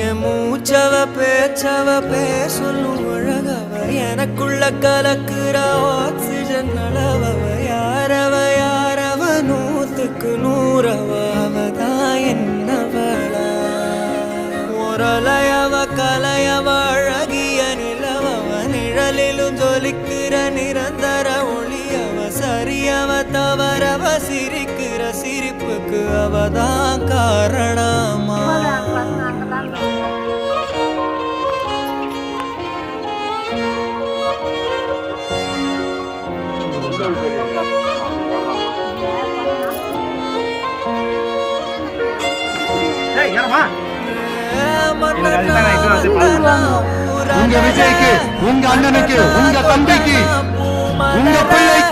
என் மூச்சவ பேச்சவ பேசலும் அழகவ எனக்குள்ள கலக்குற ஆக்சிஜன் அளவவ யாரவ யாரவ 100க்கு 100 அவதான் என்னவளா ஒரலையவ கலையவ அழகிய நிலவவ நிழலிலும் ஜொலிக்கிற நிரந்தர ஒளியவ சரியவ தவறவ சிரிக்கிற சிரிப்புக்கு அவதான் காரணமா உங்க விஜய்க்கு, உங்க அண்ணனுக்கு, உங்க தம்பிக்கு, உங்க பிள்ளைக்கு